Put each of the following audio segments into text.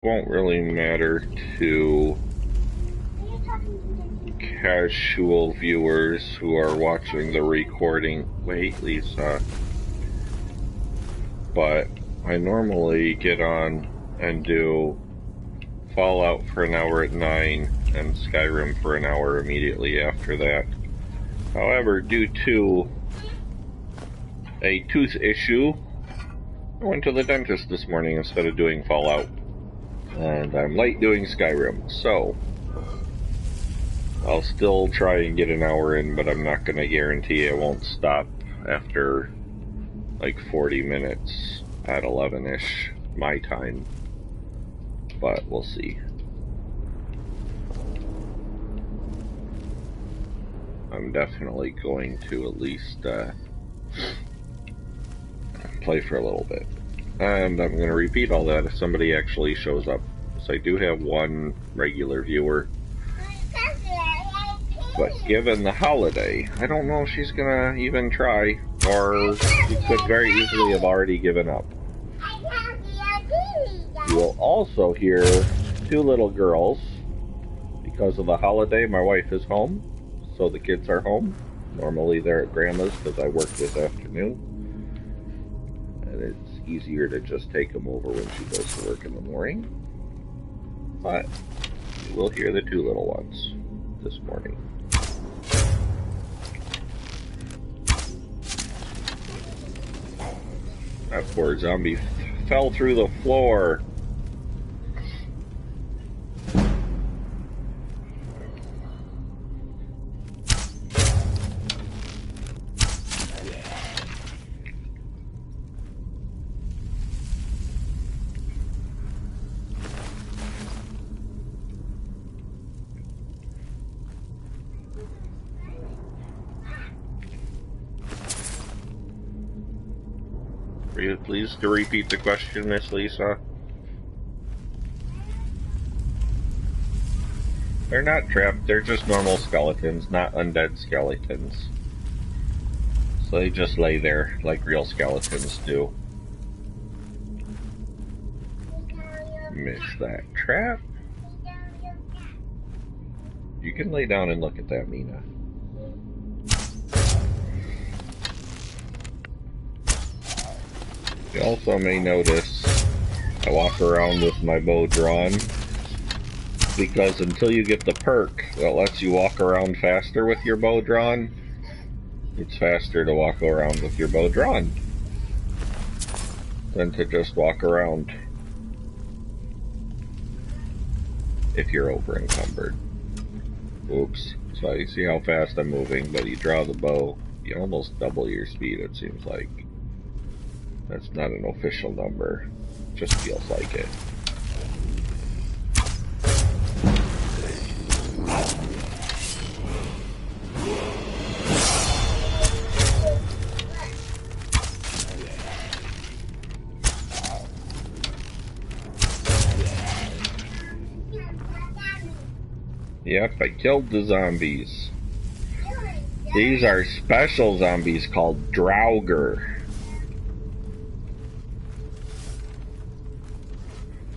Won't really matter to casual viewers who are watching the recording. Wait, Lisa. But I normally get on and do Fallout for an hour at 9 and Skyrim for an hour immediately after that. However, due to a tooth issue, I went to the dentist this morning instead of doing Fallout. And I'm late doing Skyrim, so I'll still try and get an hour in, but I'm not going to guarantee I won't stop after like 40 minutes at 11-ish my time. But we'll see. I'm definitely going to at least play for a little bit. And I'm going to repeat all that if somebody actually shows up. So I do have one regular viewer. But given the holiday, I don't know if she's going to even try, or she could very easily have already given up. You will also hear two little girls. Because of the holiday, my wife is home, so the kids are home. Normally they're at Grandma's because I work this afternoon. And it's easier to just take them over when she goes to work in the morning. But you will hear the two little ones this morning. That poor zombie fell through the floor. Are you pleased to repeat the question, Miss Lisa? They're not trapped, they're just normal skeletons, not undead skeletons. So they just lay there like real skeletons do. Missed that trap. You can lay down and look at that, Mina. You also may notice I walk around with my bow drawn, because until you get the perk that lets you walk around faster with your bow drawn, it's faster to walk around with your bow drawn than to just walk around if you're over encumbered. Oops. So you see how fast I'm moving, but you draw the bow, you almost double your speed, it seems like. That's not an official number. It just feels like it. Yep, I killed the zombies. These are special zombies called Draugr.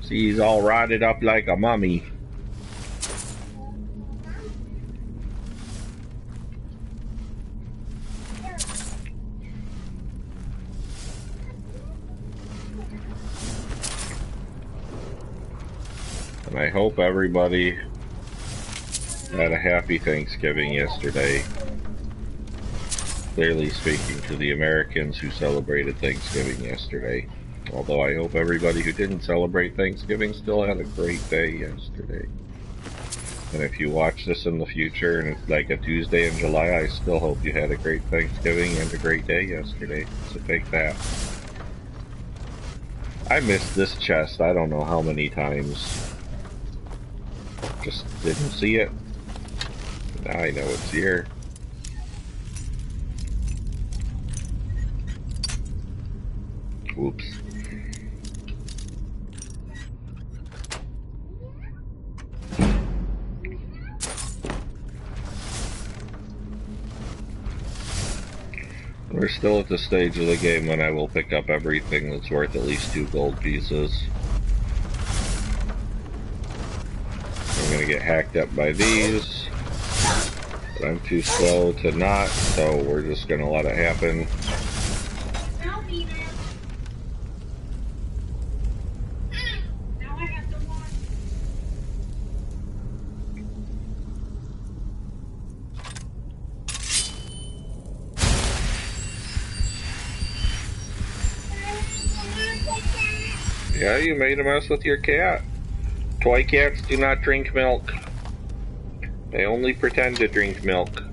See, he's all rotted up like a mummy. And I hope everybody had a happy Thanksgiving yesterday. Clearly speaking to the Americans who celebrated Thanksgiving yesterday. Although I hope everybody who didn't celebrate Thanksgiving still had a great day yesterday. And if you watch this in the future and it's like a Tuesday in July, I still hope you had a great Thanksgiving and a great day yesterday. So take that. I missed this chest I don't know how many times. Just didn't see it. Now I know it's here. Whoops. We're still at the stage of the game when I will pick up everything that's worth at least 2 gold pieces. gonna get hacked up by these. But I'm too slow to not, so we're just gonna let it happen. Yeah, you made a mess with your cat. Toy cats do not drink milk. They only pretend to drink milk.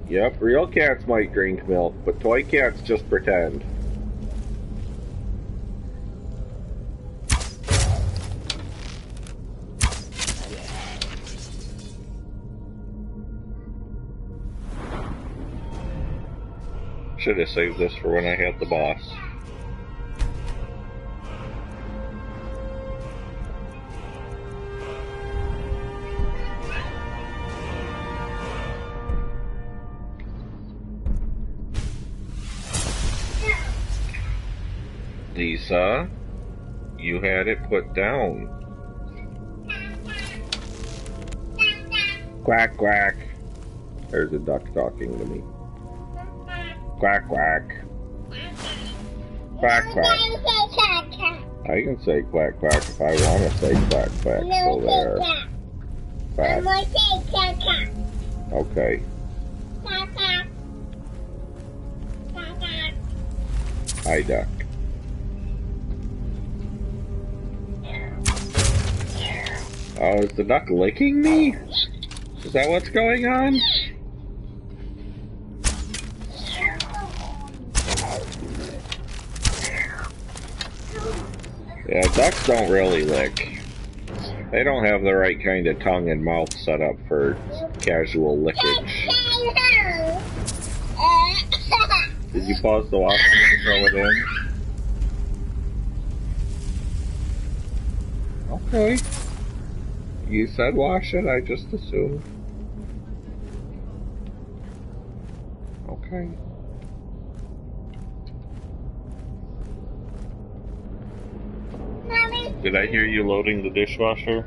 Yep, real cats might drink milk, but toy cats just pretend. Should have saved this for when I had the boss. Lisa, you had it put down. Quack, quack. There's a duck talking to me. Quack, quack. Quack, quack. I can say quack, quack if I want to say quack, quack. So there. Quack. Okay. Hi, duck. Oh, is the duck licking me? Is that what's going on? Yeah, ducks don't really lick. They don't have the right kind of tongue and mouth set up for casual lickage. Did you pause the wash and throw it in? Okay. You said wash it, I just assumed. Okay. Mommy. Did I hear you loading the dishwasher?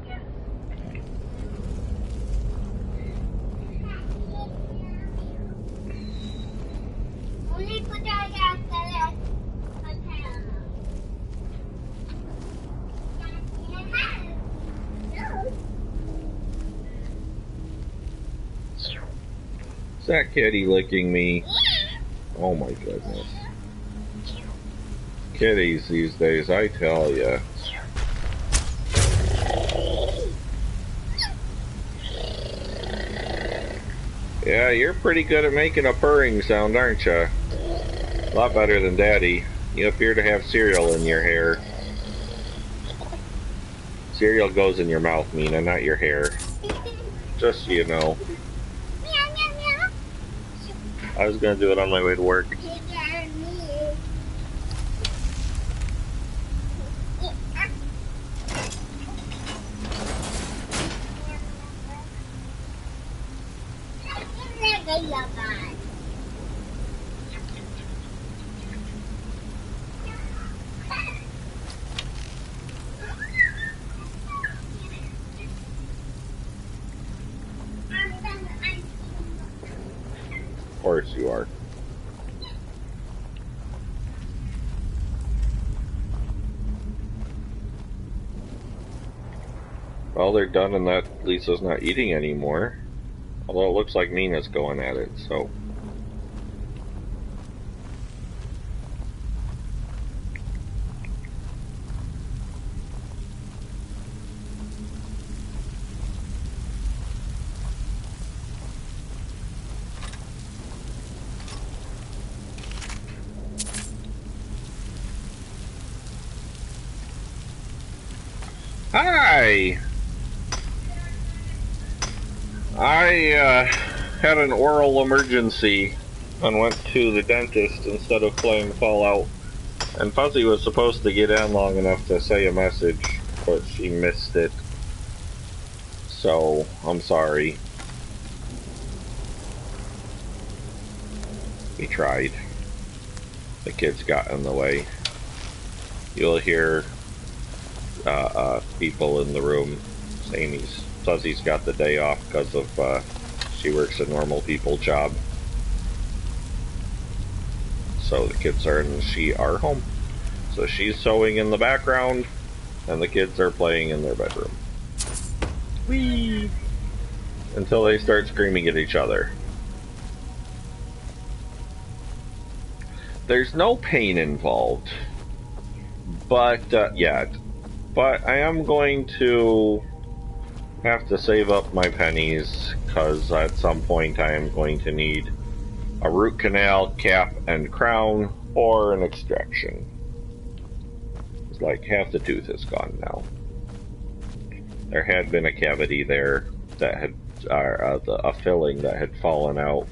Is that kitty licking me? Oh my goodness. Kitties these days, I tell ya. Yeah, you're pretty good at making a purring sound, aren't you? A lot better than Daddy. You appear to have cereal in your hair. Cereal goes in your mouth, Mina, not your hair. Just so you know. I was gonna do it on my way to work. Of course you are. Well, they're done and that Lisa's not eating anymore. Although it looks like Mina's going at it, so. Hi! I had an oral emergency and went to the dentist instead of playing Fallout. And Fuzzy was supposed to get in long enough to say a message, but she missed it. So, I'm sorry. We tried. The kids got in the way. You'll hear people in the room saying Fuzzy's got the day off because of she works a normal people job. So the kids are home. So she's sewing in the background, and the kids are playing in their bedroom. Whee! Until they start screaming at each other. There's no pain involved, but yet. But I am going to have to save up my pennies, because at some point I am going to need a root canal, cap, and crown, or an extraction. It's like half the tooth is gone now. There had been a cavity there that had a filling that had fallen out,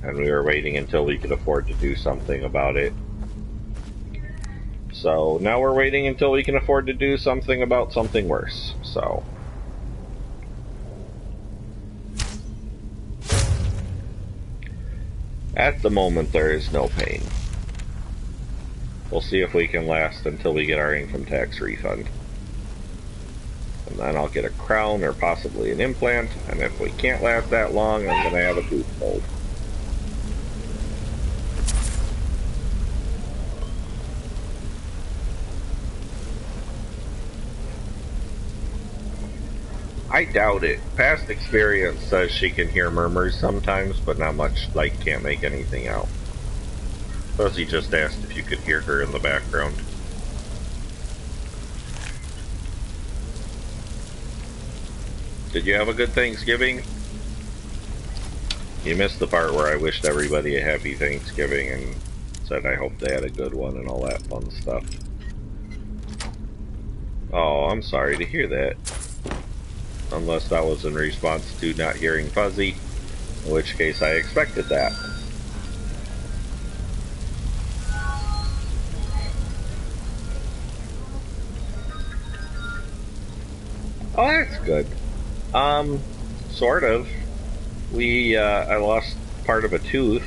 and we were waiting until we could afford to do something about it. So now we're waiting until we can afford to do something about something worse. So at the moment there is no pain. We'll see if we can last until we get our income tax refund. And then I'll get a crown or possibly an implant, and if we can't last that long, I'm going to have a tooth pulled. I doubt it. Past experience says she can hear murmurs sometimes, but not much, like can't make anything out. Fuzzy just asked if you could hear her in the background. Did you have a good Thanksgiving? You missed the part where I wished everybody a happy Thanksgiving and said I hope they had a good one and all that fun stuff. Oh, I'm sorry to hear that. Unless that was in response to not hearing Fuzzy, in which case I expected that. Oh, that's good. Sort of. I lost part of a tooth.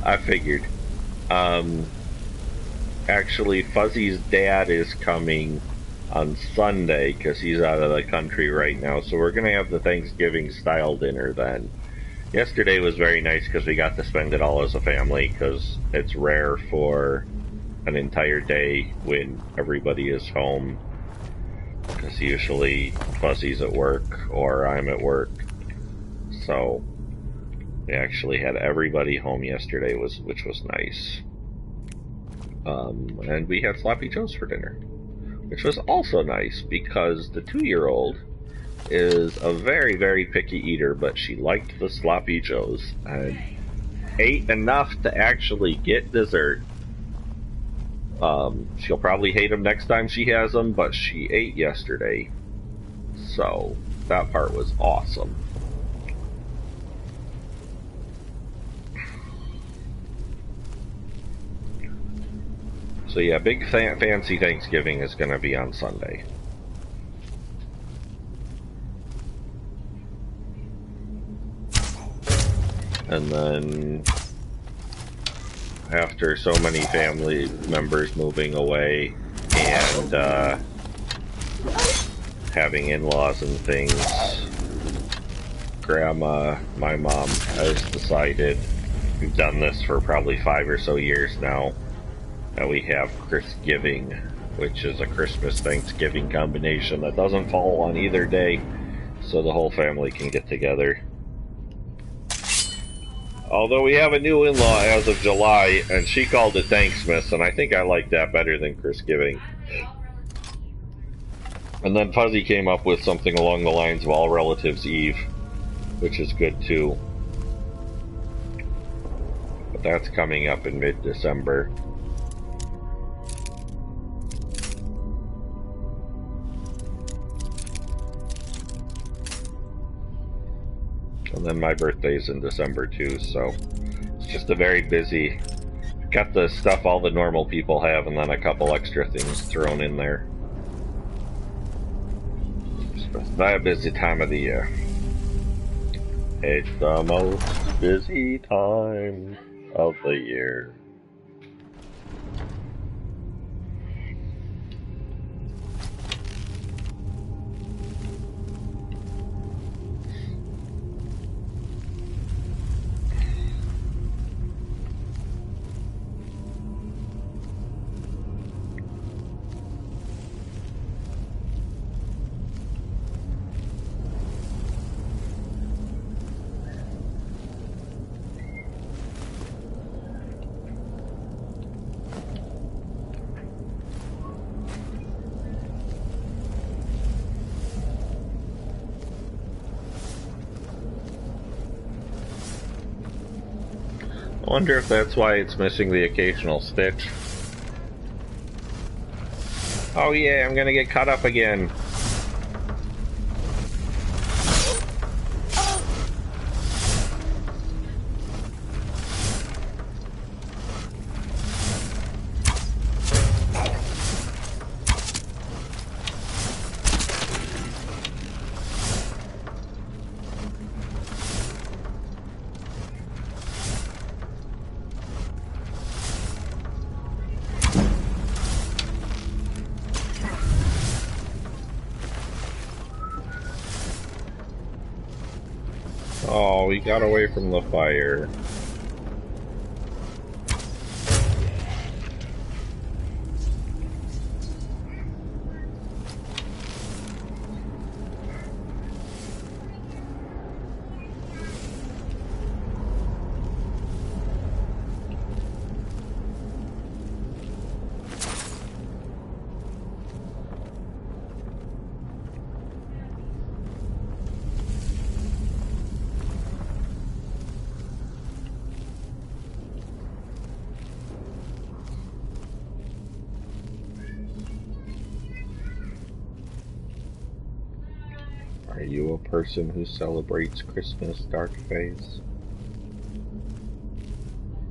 I figured. Actually, Fuzzy's dad is coming on Sunday because he's out of the country right now, so we're gonna have the Thanksgiving style dinner then. Yesterday was very nice because we got to spend it all as a family, because it's rare for an entire day when everybody is home, because usually Fuzzy's at work or I'm at work. So we actually had everybody home yesterday, which was nice. And we had sloppy joes for dinner, which was also nice because the 2-year-old is a very, very picky eater, but she liked the sloppy joes and ate enough to actually get dessert. She'll probably hate them next time she has them, but she ate yesterday, so that part was awesome. So yeah, big fancy Thanksgiving is going to be on Sunday. And then after so many family members moving away and having in-laws and things, Grandma, my mom, has decided, we've done this for probably 5 or so years now, that we have Christgiving, which is a Christmas-Thanksgiving combination that doesn't fall on either day, so the whole family can get together. Although we have a new in-law as of July, and she called it Thanksmas, and I think I like that better than Christgiving. And then Fuzzy came up with something along the lines of All Relatives Eve, which is good too. But that's coming up in mid-December. And then my birthday's in December too, so it's just a very busy, got the stuff all the normal people have and then a couple extra things thrown in there. It's a very busy time of the year. It's the most busy time of the year. I wonder if that's why it's missing the occasional stitch. Oh yeah, I'm gonna get cut up again. Oh, we got away from the fire. Are you a person who celebrates Christmas, Dark Phase?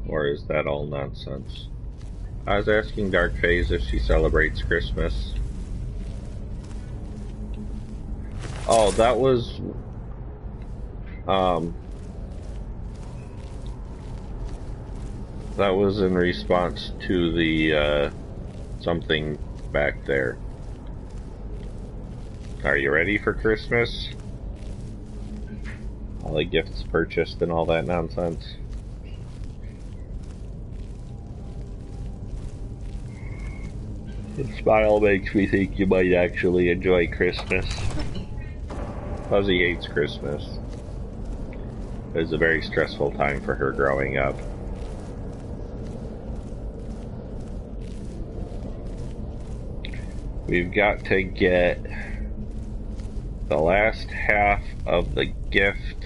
Or is that all nonsense? I was asking Dark Phase if she celebrates Christmas. Oh, that was... that was in response to the, something back there. Are you ready for Christmas? All the gifts purchased and all that nonsense. The smile makes me think you might actually enjoy Christmas. Fuzzy hates Christmas. It was a very stressful time for her growing up. We've got to get the last half of the gift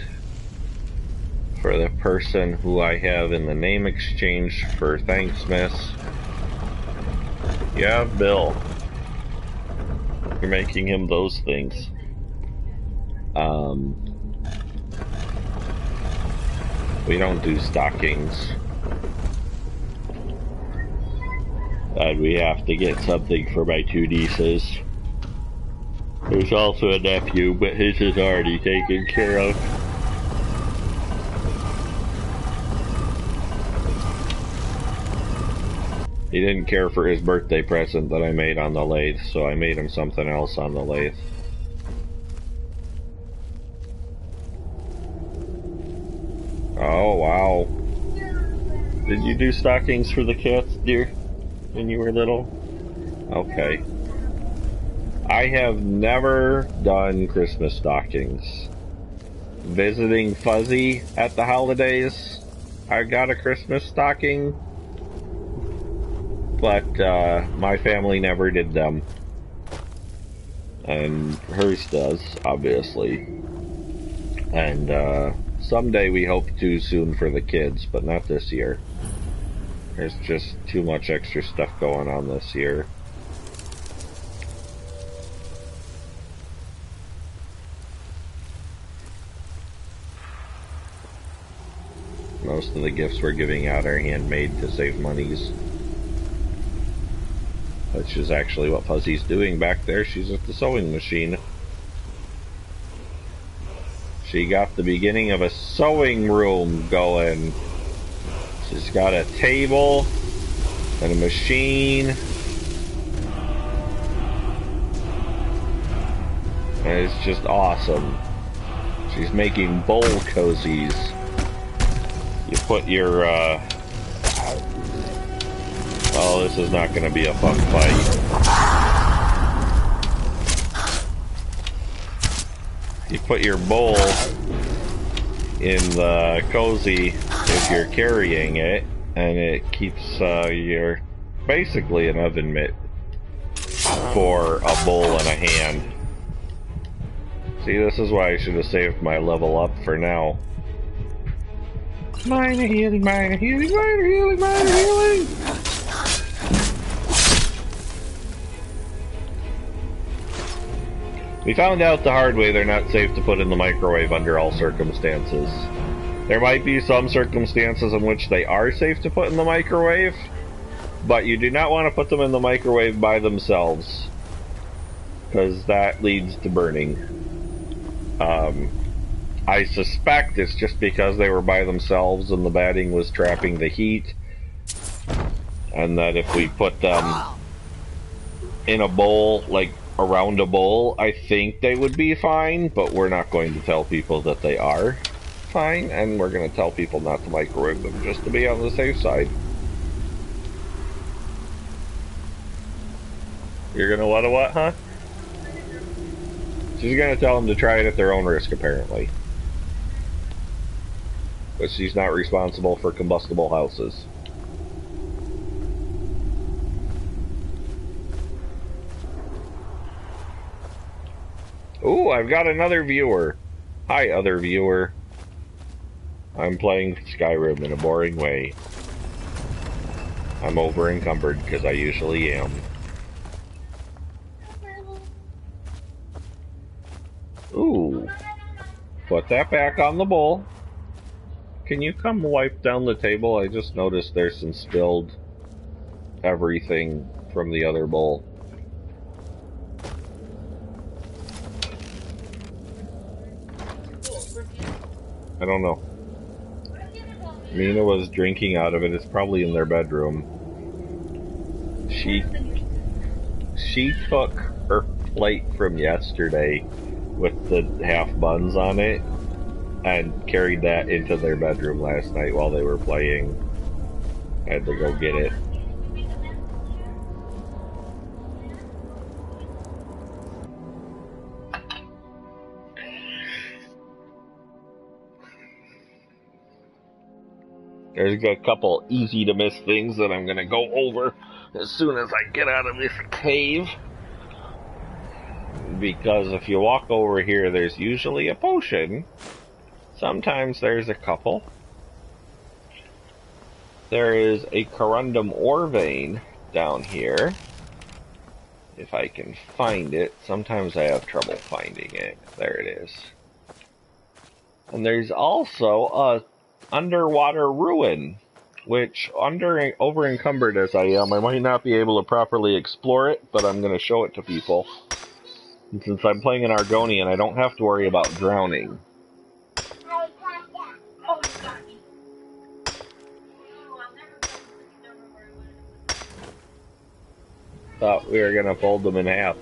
for the person who I have in the name exchange for Thanks Miss. Yeah, Bill. You're making him those things. We don't do stockings. And we have to get something for my two nieces. There's also a nephew, but his is already taken care of. He didn't care for his birthday present that I made on the lathe, so I made him something else on the lathe. Oh, wow. Did you do stockings for the cats, dear, when you were little? Okay. I have never done Christmas stockings. Visiting Fuzzy at the holidays, I got a Christmas stocking, but my family never did them. And hers does, obviously. And someday we hope to soon for the kids, but not this year. There's just too much extra stuff going on this year. Most of the gifts we're giving out are handmade to save monies. Which is actually what Fuzzy's doing back there. She's at the sewing machine. She got the beginning of a sewing room going. She's got a table and a machine. And it's just awesome. She's making bowl cozies. You put your, oh, this is not going to be a fun fight. You put your bowl in the cozy if you're carrying it, and it keeps your, basically an oven mitt for a bowl and a hand. See, this is why I should have saved my level up for now. Mine a healing, mine a healing, mine a healing, mine a healing! We found out the hard way they're not safe to put in the microwave under all circumstances. There might be some circumstances in which they are safe to put in the microwave, but you do not want to put them in the microwave by themselves, because that leads to burning. I suspect it's just because they were by themselves and the batting was trapping the heat, and that if we put them in a bowl, like around a bowl, I think they would be fine, but we're not going to tell people that they are fine, and we're going to tell people not to microwave them just to be on the safe side. You're going to let a what, huh? She's going to tell them to try it at their own risk, apparently. But she's not responsible for combustible houses. Ooh, I've got another viewer. Hi, other viewer. I'm playing Skyrim in a boring way. I'm over encumbered because I usually am. Ooh. Put that back on the bowl. Can you come wipe down the table? I just noticed there's some spilled everything from the other bowl. I don't know. Mina was drinking out of it. It's probably in their bedroom. She took her plate from yesterday with the half buns on it and carried that into their bedroom last night while they were playing. I had to go get it. There's a couple easy to miss things that I'm gonna go over as soon as I get out of this cave. Because if you walk over here, there's usually a potion. Sometimes there's a couple. There is a corundum ore vein down here. If I can find it. Sometimes I have trouble finding it. There it is. And there's also a underwater ruin, which over encumbered as I am, I might not be able to properly explore it, but I'm going to show it to people. And since I'm playing an Argonian, I don't have to worry about drowning. Thought we were going to fold them in half.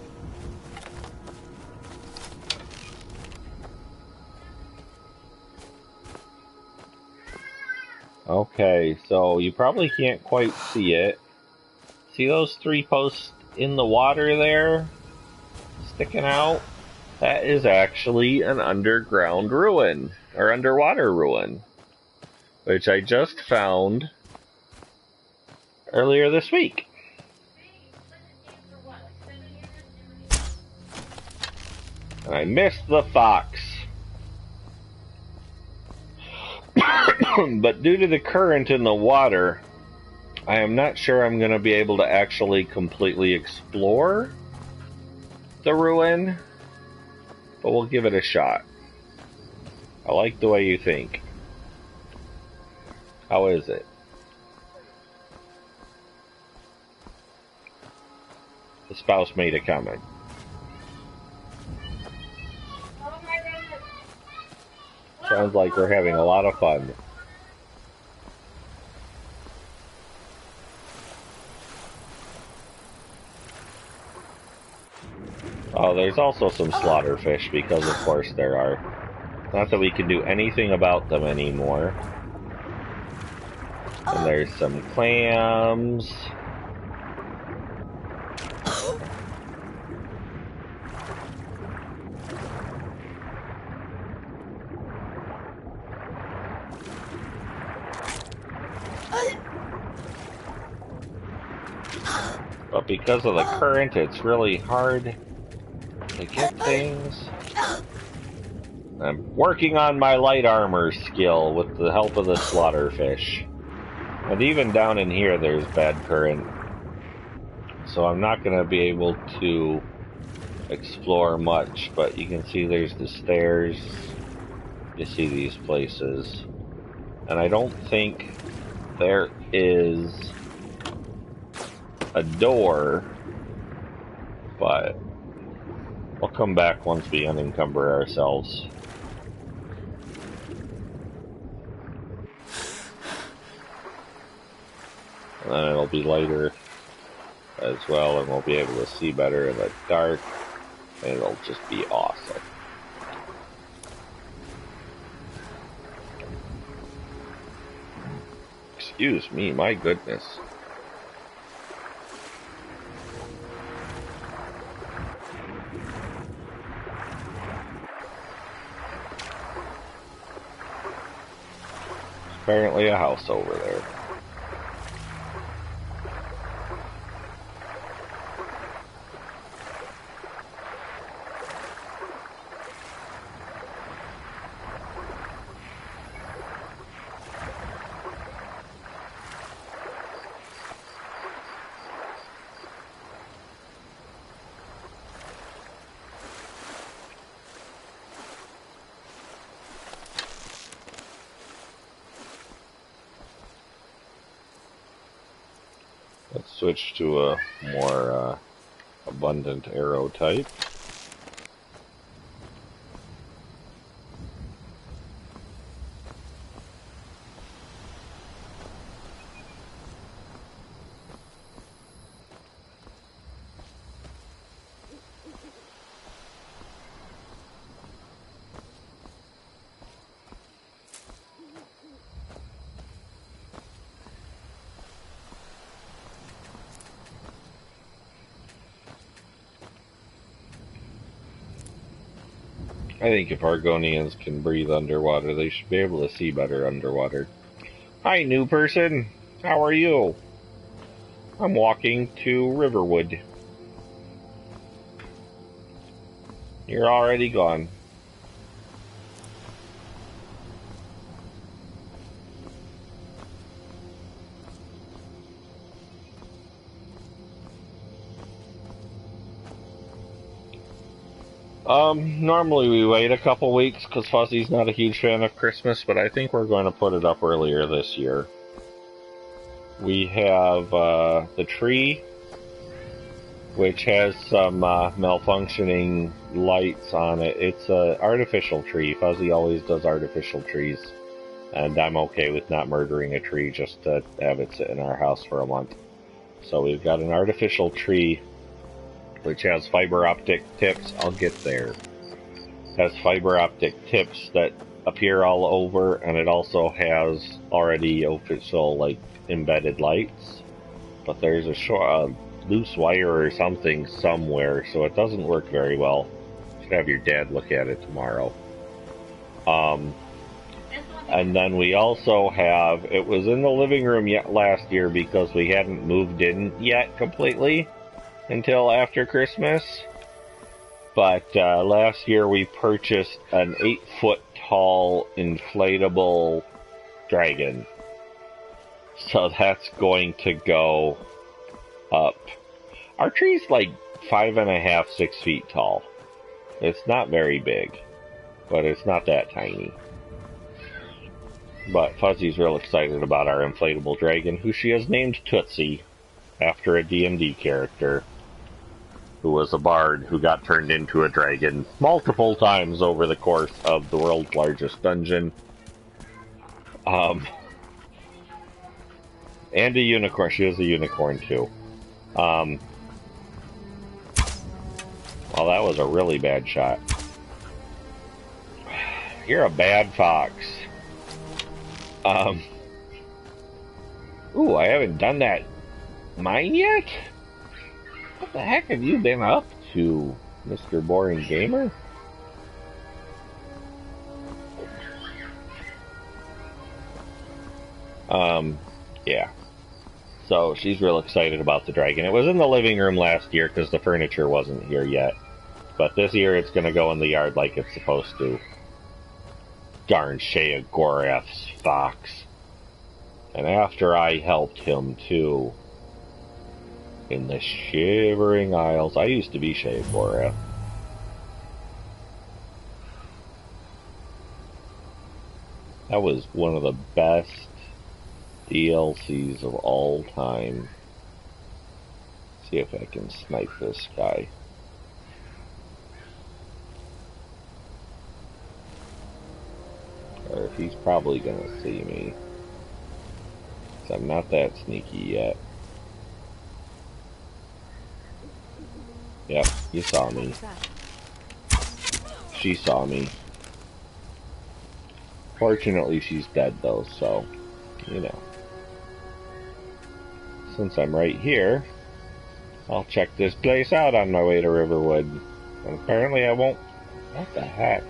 Okay, so you probably can't quite see it. See those 3 posts in the water there? Sticking out? That is actually an underground ruin, or underwater ruin, which I just found earlier this week. And I missed the fox. But due to the current in the water, I am not sure I'm going to be able to actually completely explore the ruin, but we'll give it a shot. I like the way you think. How is it? The spouse made a comment. Sounds like we're having a lot of fun. Oh, there's also some slaughterfish, because of course there are. Not that we can do anything about them anymore. And there's some clams. But because of the current, it's really hard to get things. I'm working on my light armor skill with the help of the slaughterfish. And even down in here there's bad current. So I'm not going to be able to explore much, but you can see there's the stairs. You see these places. And I don't think there is a door, but we'll come back once we unencumber ourselves. And then it'll be lighter as well, and we'll be able to see better in the dark, and it'll just be awesome. Excuse me, my goodness. There's apparently a house over there. Let's switch to a more abundant arrow type. I think if Argonians can breathe underwater, they should be able to see better underwater. Hi, new person. How are you? I'm walking to Riverwood. You're already gone. Normally we wait a couple weeks because Fuzzy's not a huge fan of Christmas, but I think we're going to put it up earlier this year. We have the tree, which has some malfunctioning lights on it. It's an artificial tree. Fuzzy always does artificial trees, and I'm okay with not murdering a tree just to have it sit in our house for a month. So we've got an artificial tree which has fiber optic tips. I'll get there. Has fiber optic tips that appear all over, and it also has already official like embedded lights. But there's a loose wire or something somewhere, so it doesn't work very well. Should have your dad look at it tomorrow. And then we also have, it was in the living room last year because we hadn't moved in yet completely until after Christmas. But last year we purchased an 8-foot tall inflatable dragon. So that's going to go up. Our tree's like 5.5, 6 feet tall. It's not very big, but it's not that tiny. But Fuzzy's real excited about our inflatable dragon, who she has named Tootsie, after a D&D character who was a bard who got turned into a dragon multiple times over the course of the world's largest dungeon. And a unicorn. She is a unicorn, too. Well, that was a really bad shot. You're a bad fox. Ooh, I haven't done that mine yet? What the heck have you been up to, Mr. Boring Gamer? Yeah. So, she's real excited about the dragon. It was in the living room last year because the furniture wasn't here yet. But this year it's going to go in the yard like it's supposed to. Darn Sheogorath's fox. And after I helped him too, in the Shivering Isles, I used to be Sheogorath. That was one of the best DLCs of all time. See if I can snipe this guy. Or if he's probably gonna see me. 'Cause I'm not that sneaky yet. Yep, you saw me. She saw me. Fortunately, she's dead though, so, you know. Since I'm right here, I'll check this place out on my way to Riverwood. And apparently I won't... What the heck?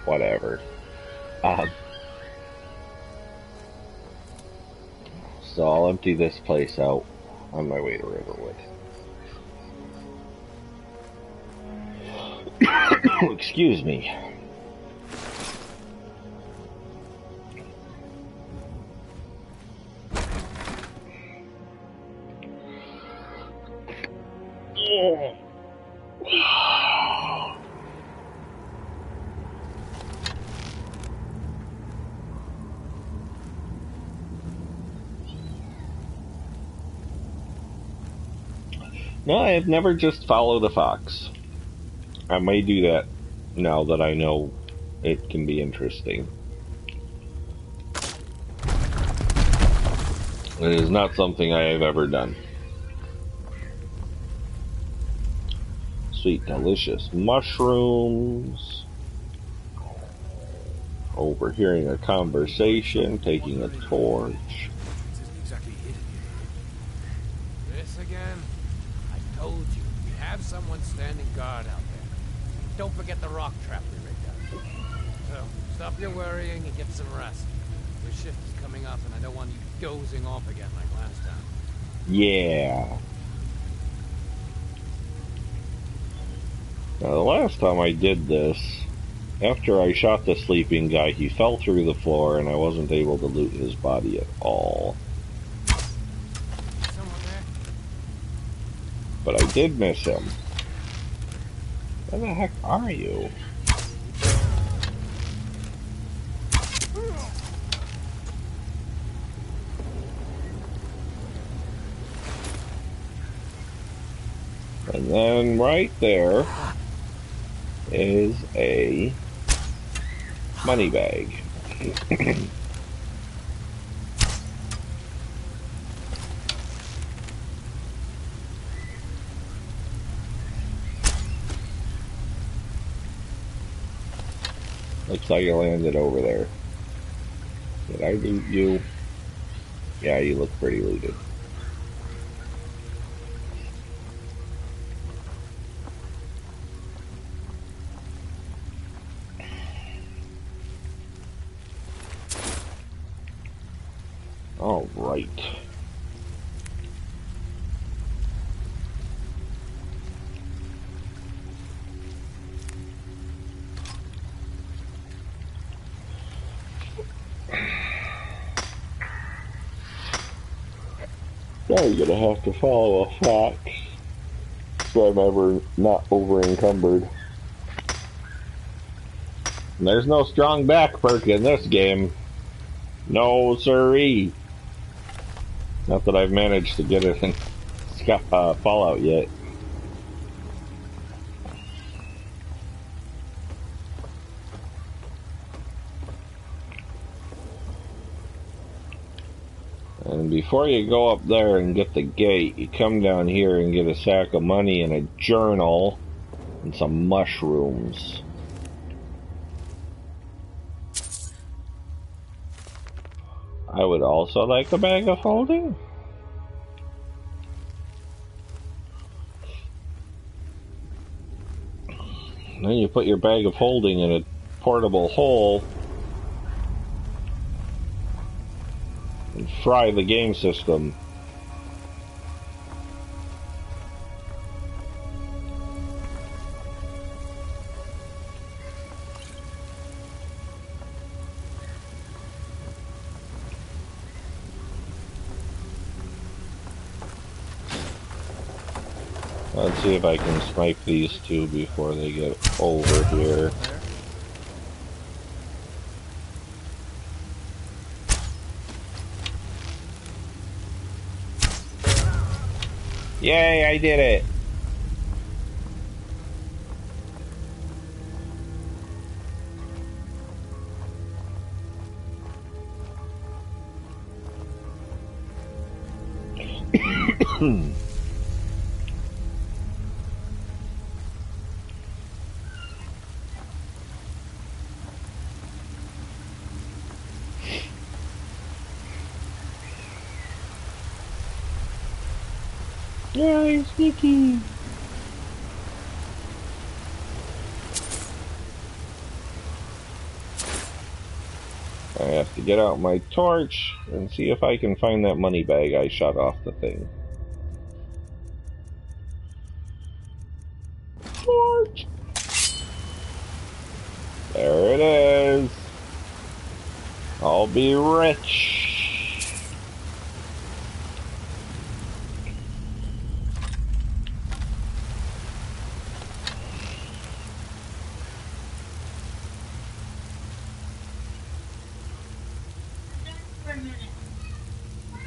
Whatever. So I'll empty this place out on my way to Riverwood. Excuse me. No, I have never just followed a fox. I may do that now that I know it can be interesting. It is not something I have ever done. Sweet, delicious mushrooms. Overhearing a conversation, taking a torch. This isn't exactly hidden here. This again? I told you, we have someone standing guard out there. Don't forget the rock trap we rigged out. So, stop your worrying and get some rest. Your shift is coming up and I don't want you dozing off again like last time. Yeah. Now, the last time I did this, after I shot the sleeping guy, he fell through the floor and I wasn't able to loot his body at all. Someone there? But I did miss him. Where the heck are you? And then right there is a money bag. Looks like you landed over there. Did I loot you? Yeah, you look pretty looted. All right. Now you're gonna have to follow a fox so I'm ever not over encumbered. And there's no strong back perk in this game. No siree. Not that I've managed to get it in Fallout yet. And before you go up there and get the gate, you come down here and get a sack of money and a journal and some mushrooms. I would also like a bag of holding. Then you put your bag of holding in a portable hole and fry the game system. Let's see if I can snipe these two before they get over here. Yay, I did it! Yay, sneaky! I have to get out my torch and see if I can find that money bag I shot off the thing. Torch! There it is! I'll be rich!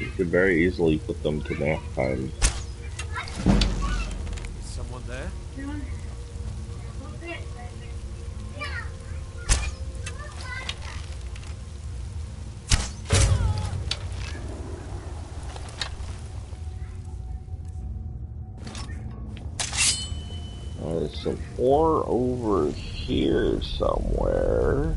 You could very easily put them to nap time. Is someone there? There's some ore over here somewhere.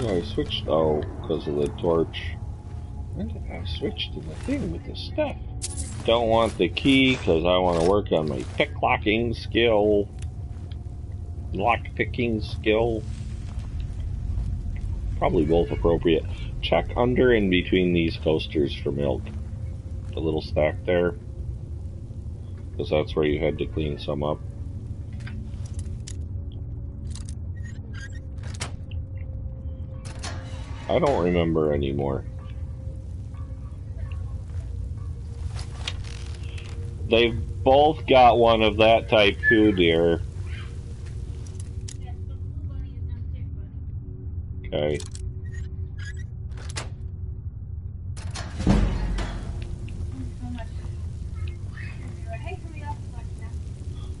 I switched, because of the torch. When did I switch to the thing with the stuff? Don't want the key, because I want to work on my picklocking skill. Lockpicking skill. Probably both appropriate. Check under and between these coasters for milk. The little stack there. Because that's where you had to clean some up. I don't remember anymore. They've both got one of that type too, dear. Okay.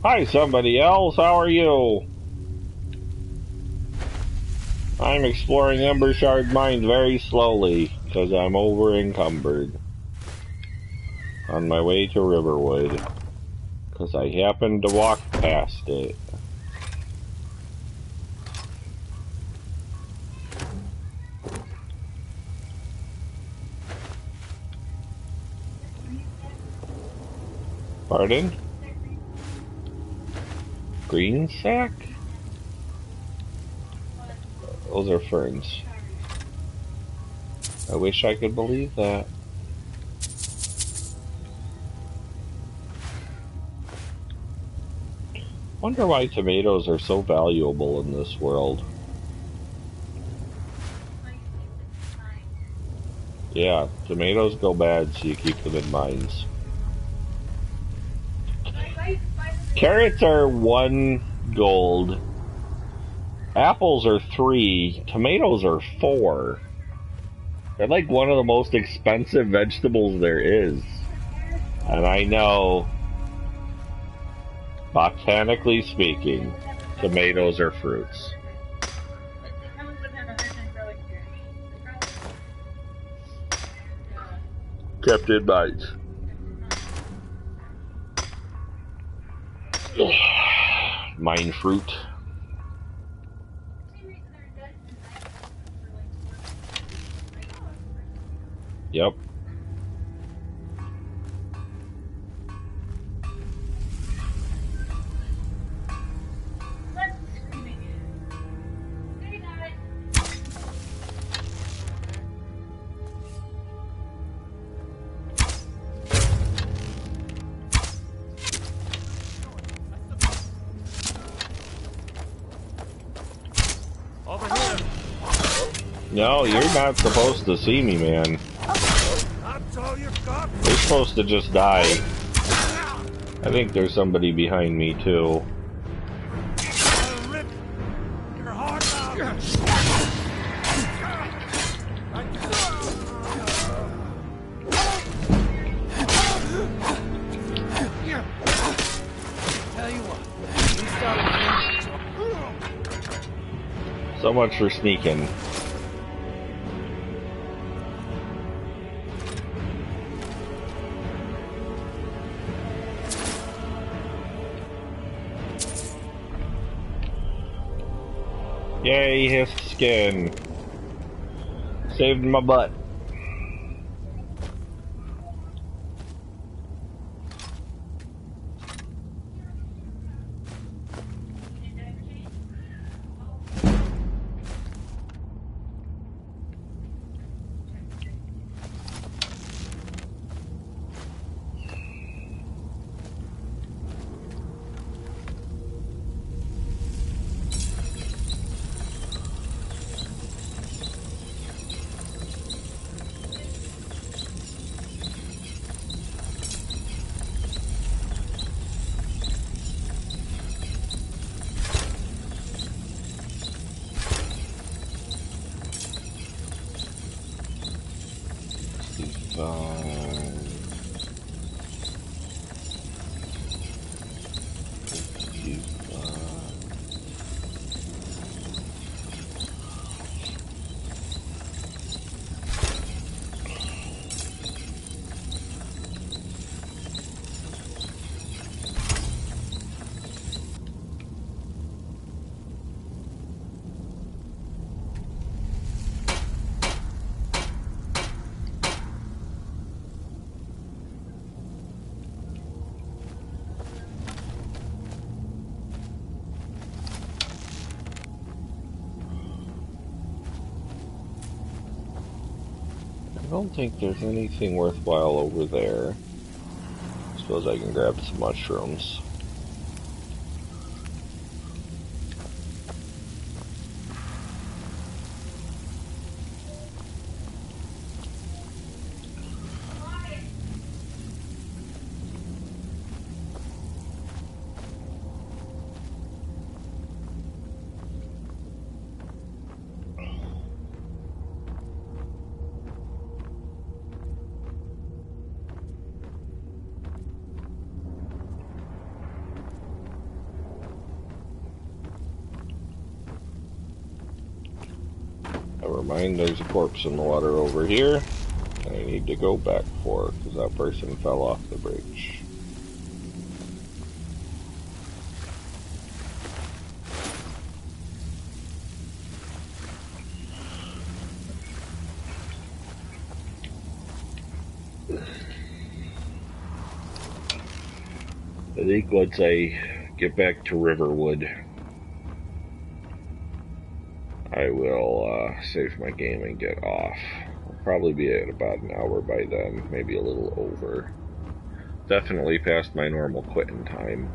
Hi, somebody else. How are you? I'm exploring Embershard Mine very slowly, because I'm over encumbered. On my way to Riverwood, because I happened to walk past it. Pardon? Green sack? Those are ferns. I wish I could believe that. Wonder why tomatoes are so valuable in this world. Yeah, tomatoes go bad, so you keep them in mines. Carrots are 1 gold. Apples are 3. Tomatoes are 4. They're like one of the most expensive vegetables there is. And I know, botanically speaking, tomatoes are fruits. Kept in mind. Mine fruit. Yep. Over here. No, you're not supposed to see me, man. That's all you got? You're supposed to just die. I think there's somebody behind me, too. I'll rip your heart out. Tell you what, we started. So much for sneaking. Yay, his skin. Saved my butt. I don't think there's anything worthwhile over there. Suppose I can grab some mushrooms. Never mind, there's a corpse in the water over here. I need to go back for because that person fell off the bridge. I think once I get back to Riverwood, I will save my game and get off. I'll probably be at about an hour by then, maybe a little over. Definitely past my normal quitting time.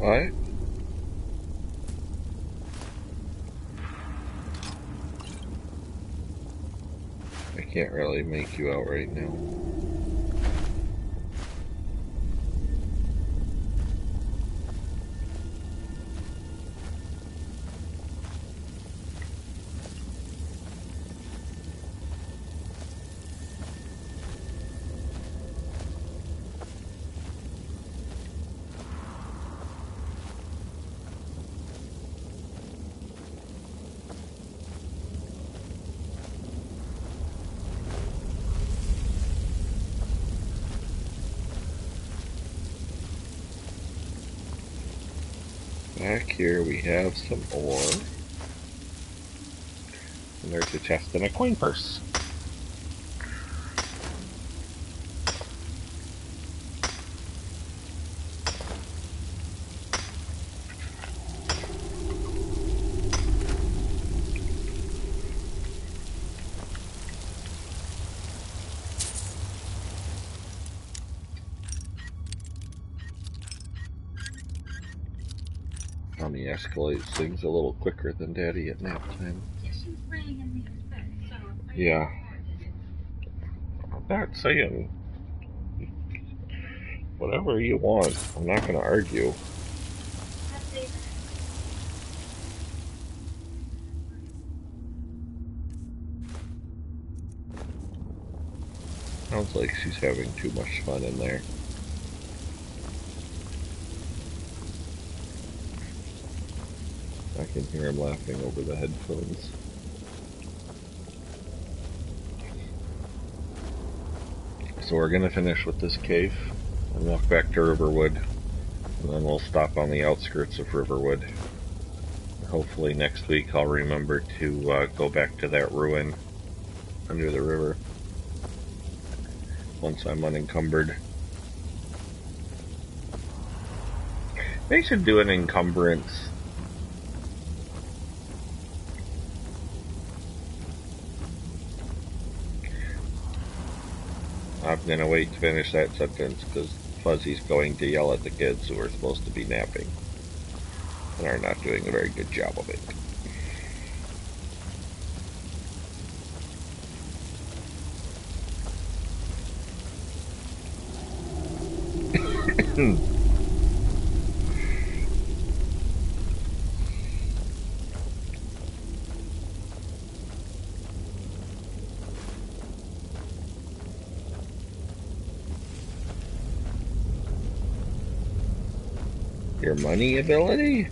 What? I can't really make you out right now. Back here we have some ore. And there's a chest and a coin purse. Mommy escalates things a little quicker than Daddy at nap time. Yeah. I'm not saying whatever you want. I'm not going to argue. Sounds like she's having too much fun in there. I can hear him laughing over the headphones. So we're going to finish with this cave and walk back to Riverwood. And then we'll stop on the outskirts of Riverwood. Hopefully next week I'll remember to go back to that ruin under the river. Once I'm unencumbered. They should do an encumbrance. I'm gonna wait to finish that sentence because Fuzzy's going to yell at the kids who are supposed to be napping and are not doing a very good job of it. Your money ability?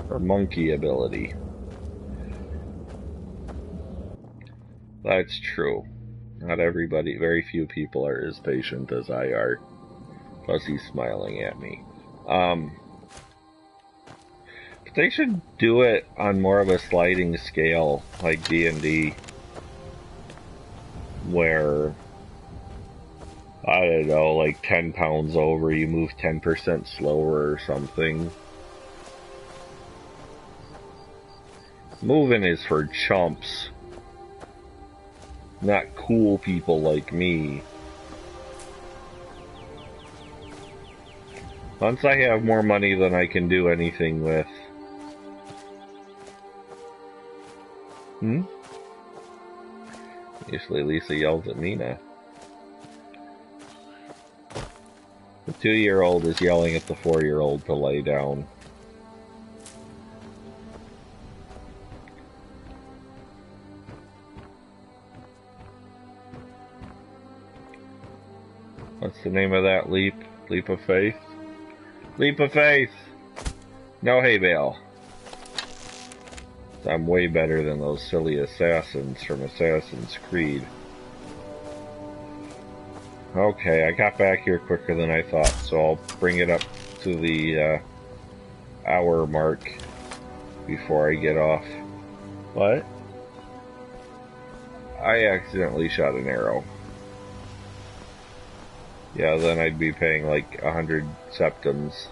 Or monkey ability? That's true. Not everybody, very few people are as patient as I are. Plus he's smiling at me. But they should do it on more of a sliding scale, like D&D. Where, I don't know, like 10 pounds over, you move 10% slower or something. Moving is for chumps. Not cool people like me. Once I have more money than I can do anything with. Usually Lisa yells at Mina. The 2-year-old is yelling at the 4-year-old to lay down. What's the name of that leap? Leap of faith? Leap of faith! No hay bale. I'm way better than those silly assassins from Assassin's Creed. Okay, I got back here quicker than I thought, so I'll bring it up to the hour mark before I get off. What? I accidentally shot an arrow. Yeah, then I'd be paying like 100 septims.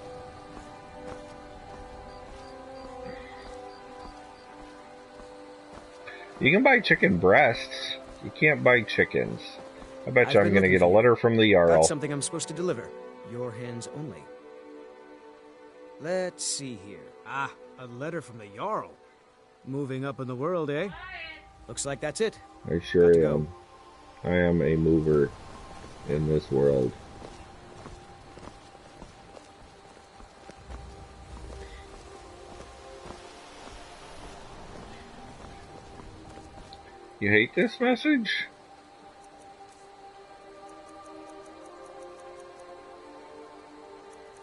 You can buy chicken breasts. You can't buy chickens. I bet you I've I'm been gonna get a looking for letter from the Jarl. Got something I'm supposed to deliver. Your hands only. Let's see here. Ah, a letter from the Jarl. Moving up in the world, eh? Looks like that's it. I sure Got to am. go. I am a mover in this world. You hate this message?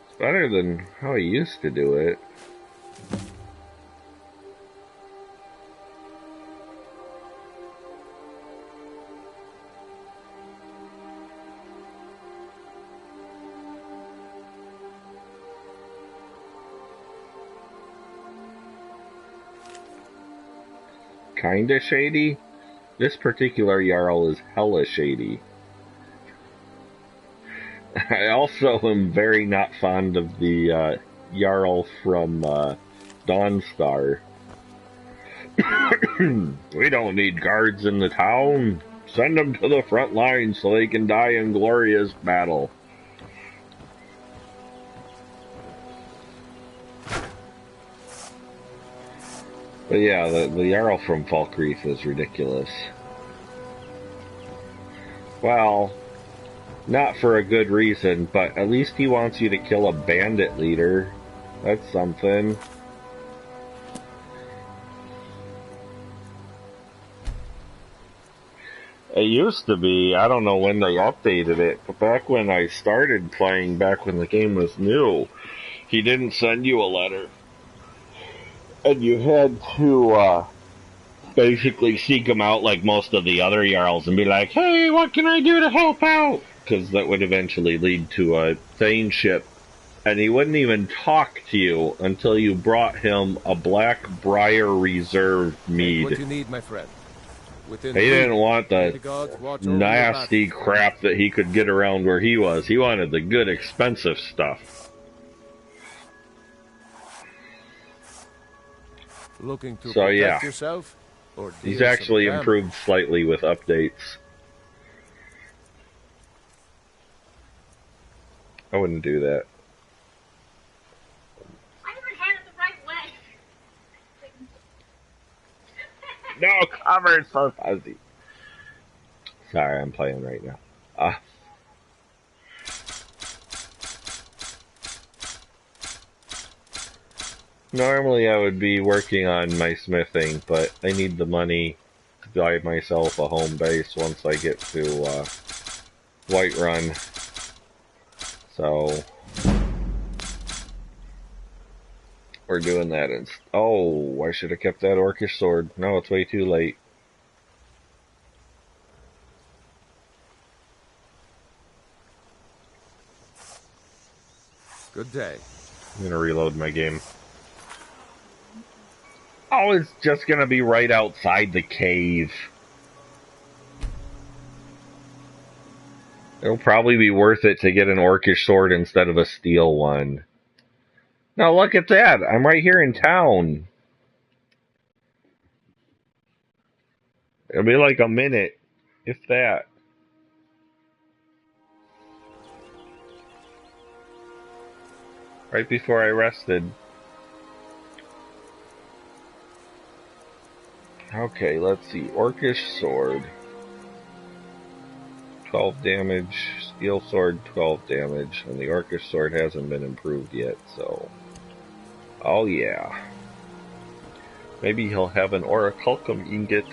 It's better than how I used to do it. Kinda shady? This particular Jarl is hella shady. I also am very not fond of the Jarl from Dawnstar. We don't need guards in the town. Send them to the front line so they can die in glorious battle. But yeah, the Jarl from Falkreath is ridiculous. Well, not for a good reason, but at least he wants you to kill a bandit leader. That's something. It used to be, I don't know when they updated it, but back when I started playing, back when the game was new, he didn't send you a letter. And you had to, basically seek him out like most of the other Jarls and be like, hey, what can I do to help out? Because that would eventually lead to a thainship. And he wouldn't even talk to you until you brought him a Black Briar Reserve mead. What you need, my friend. He didn't want the nasty crap that he could get around where he was. He wanted the good, expensive stuff. Looking to So, protect yeah. yourself? Or He's actually improved slightly with updates. I wouldn't do that. I never had it the right way. No, cover's so fuzzy. Sorry, I'm playing right now. Normally I would be working on my smithing, but I need the money to buy myself a home base once I get to Whiterun. So we're doing that. Oh, I should have kept that orcish sword. No, it's way too late. Good day. I'm gonna reload my game. Oh, it's just gonna be right outside the cave. It'll probably be worth it to get an orcish sword instead of a steel one. Now look at that! I'm right here in town. It'll be like a minute, if that. Right before I rested. Okay, let's see. Orcish sword. 12 damage. Steel sword, 12 damage. And the orcish sword hasn't been improved yet, so... Oh yeah. Maybe he'll have an orichalcum ingot.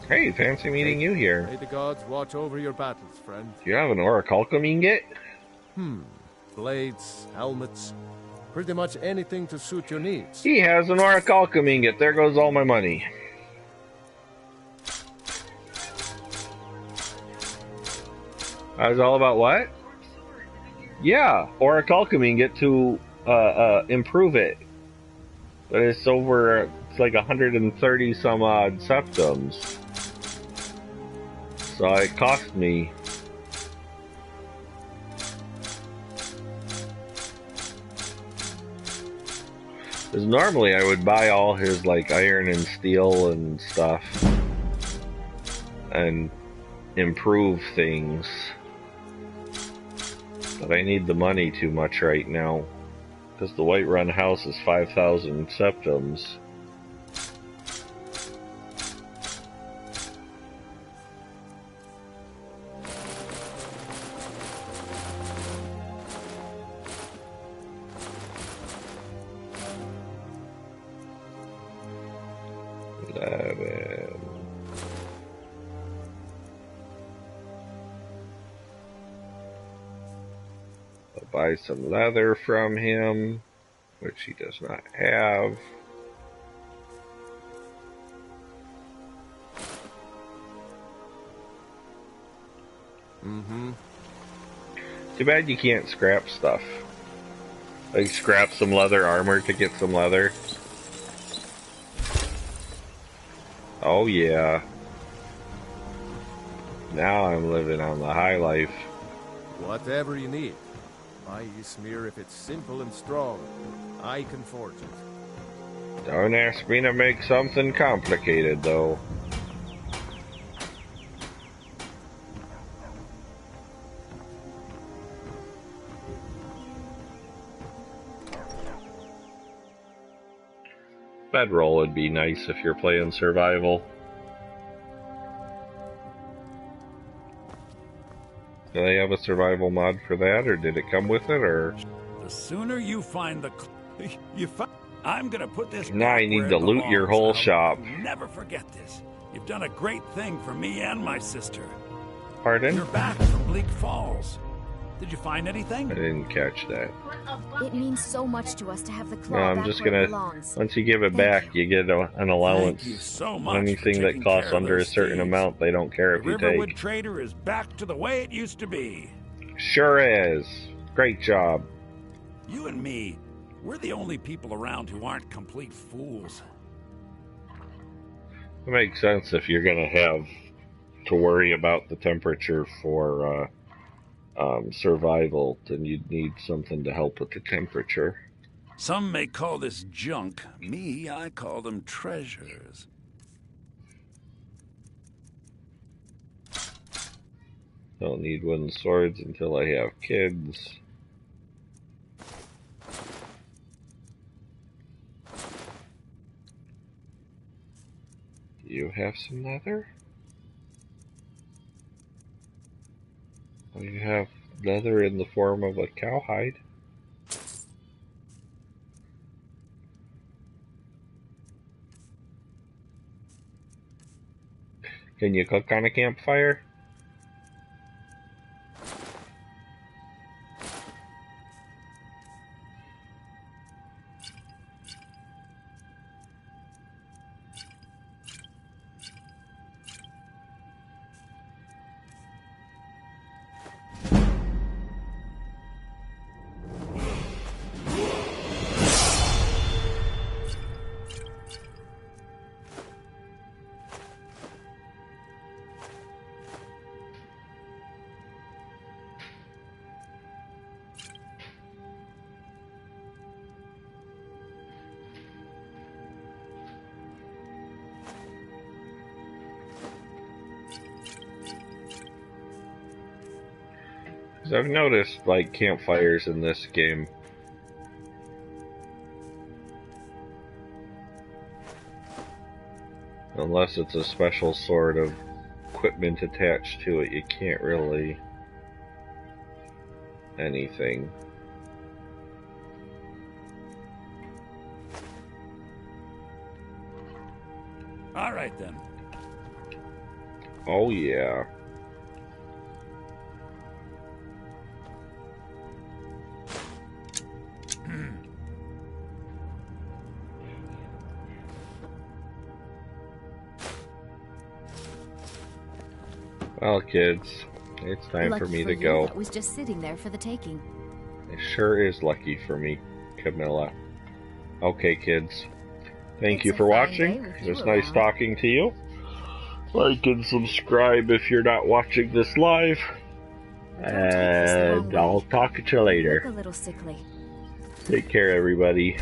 Hey, fancy meeting you here. May the gods watch over your battles, friend. Do you have an orichalcum ingot? Blades, helmets, pretty much anything to suit your needs. He has an orichalcum ingot. There goes all my money. I was all about what? Yeah, Auric Alchemy and get to improve it. But it's over, it's like 130 some odd septums. So it cost me. Because normally I would buy all his like iron and steel and stuff. And improve things. But I need the money too much right now. Because the Whiterun house is 5,000 septums. I'll buy some leather from him, which he does not have. Too bad you can't scrap stuff. Like scrap some leather armor to get some leather. Oh yeah. Now I'm living on the high life. Whatever you need. My smear, if it's simple and strong, I can forge it. Don't ask me to make something complicated, though. Bedroll would be nice if you're playing survival. Do they have a survival mod for that, or did it come with it, or? The sooner you find the... I'm gonna put this... Now you need to loot your whole shop. Never forget this. You've done a great thing for me and my sister. Pardon? You're back from Bleak Falls. Did you find anything? I didn't catch that. It means so much to us to have the claw No, I'm back just where it gonna... belongs. Once you give it back, you get an allowance. Thank you so much. Anything that costs under a certain amount, they don't care if you Riverwood take. Trader is back to the way it used to be. Sure is. Great job. You and me, we're the only people around who aren't complete fools. It makes sense if you're gonna have to worry about the temperature for survival, then you'd need something to help with the temperature. Some may call this junk. Me, I call them treasures. Don't need wooden swords until I have kids. Do you have some leather? Oh, you have leather in the form of a cowhide. Can you cook on a campfire? I've noticed, like, campfires in this game. Unless it's a special sort of equipment attached to it, you can't really... anything. All right, then. Oh, yeah. Well, kids, it's time Lucky for me for to you, go. That was just sitting there for the taking. It sure is lucky for me, Camilla. Okay, kids. Thank It's you a for fine watching. day with It was you nice around. talking to you. Like and subscribe if you're not watching this live. Don't take this the wrong And I'll way. talk to you You later. look a little sickly. Take care, everybody.